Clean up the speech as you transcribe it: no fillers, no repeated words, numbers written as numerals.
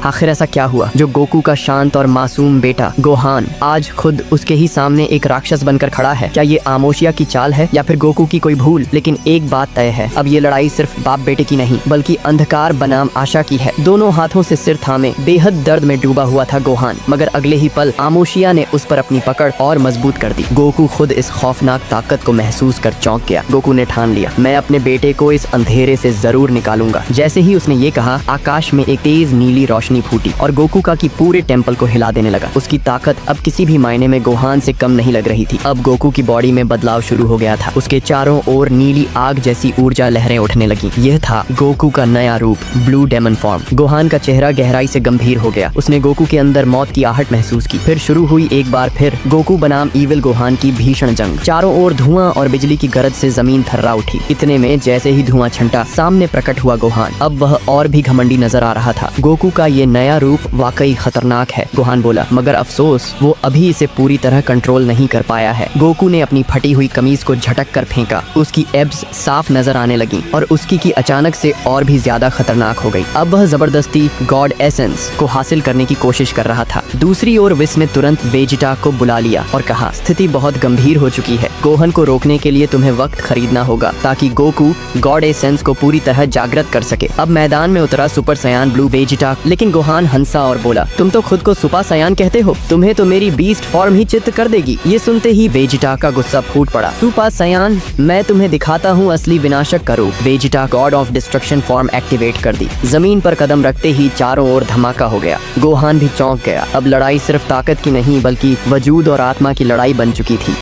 आखिर ऐसा क्या हुआ जो गोकू का शांत और मासूम बेटा गोहान आज खुद उसके ही सामने एक राक्षस बनकर खड़ा है? क्या ये आमोशिया की चाल है या फिर गोकू की कोई भूल? लेकिन एक बात तय है, अब ये लड़ाई सिर्फ बाप बेटे की नहीं बल्कि अंधकार बनाम आशा की है। दोनों हाथों से सिर थामे बेहद दर्द में डूबा हुआ था गोहान, मगर अगले ही पल आमोशिया ने उस पर अपनी पकड़ और मजबूत कर दी। गोकू खुद इस खौफनाक ताकत को महसूस कर चौंक गया। गोकू ने ठान लिया, मैं अपने बेटे को इस अंधेरे से जरूर निकालूंगा। जैसे ही उसने ये कहा, आकाश में एक तेज नीली रोशनी फूटी और गोकू का की पूरे टेम्पल को हिला देने लगा। उसकी ताकत अब किसी भी मायने में गोहान से कम नहीं लग रही थी। अब गोकू की बॉडी में बदलाव शुरू हो गया था। उसके चारों ओर नीली आग जैसी ऊर्जा लहरें उठने लगी। यह था गोकू का नया रूप, ब्लू डेमन फॉर्म। गोहान का चेहरा गहराई से गंभीर हो गया। उसने गोकू के अंदर मौत की आहट महसूस की। फिर शुरू हुई एक बार फिर गोकू बनाम इविल गोहान की भीषण जंग। चारों ओर धुआं और बिजली की गरज से जमीन थर्रा उठी। इतने में जैसे ही धुआं छंटा, सामने प्रकट हुआ गोहान। अब वह और भी घमंडी नजर आ रहा था। गोकू का ये नया रूप वाकई खतरनाक है, गोहान बोला, मगर अफसोस वो अभी इसे पूरी तरह कंट्रोल नहीं कर पाया है। गोकू ने अपनी फटी हुई कमीज को झटक कर फेंका। उसकी एब्स साफ नजर आने लगी और उसकी की अचानक से और भी ज्यादा खतरनाक हो गई। अब वह जबरदस्ती गॉड एसेंस को हासिल करने की कोशिश कर रहा था। दूसरी ओर विस ने तुरंत वेजिटा को बुला लिया और कहा, स्थिति बहुत गंभीर हो चुकी है। गोहन को रोकने के लिए तुम्हें वक्त खरीदना होगा ताकि गोकू गॉड एसेंस को पूरी तरह जागृत कर सके। अब मैदान में उतरा सुपर सयान ब्लू वेजिटा, लेकिन गोहान हंसा और बोला, तुम तो खुद को सुपर सयान कहते हो, तुम्हें तो मेरी बीस्ट फॉर्म ही चित्त कर देगी। ये सुनते ही वेजिटा का गुस्सा फूट पड़ा। सुपर सयान, मैं तुम्हें दिखाता हूँ असली विनाशक का रूप। Vegeta God of destruction form activate कर दी। जमीन पर कदम रखते ही चारों ओर धमाका हो गया। गोहान भी चौंक गया। अब लड़ाई सिर्फ ताकत की नहीं बल्कि वजूद और आत्मा की लड़ाई बन चुकी थी।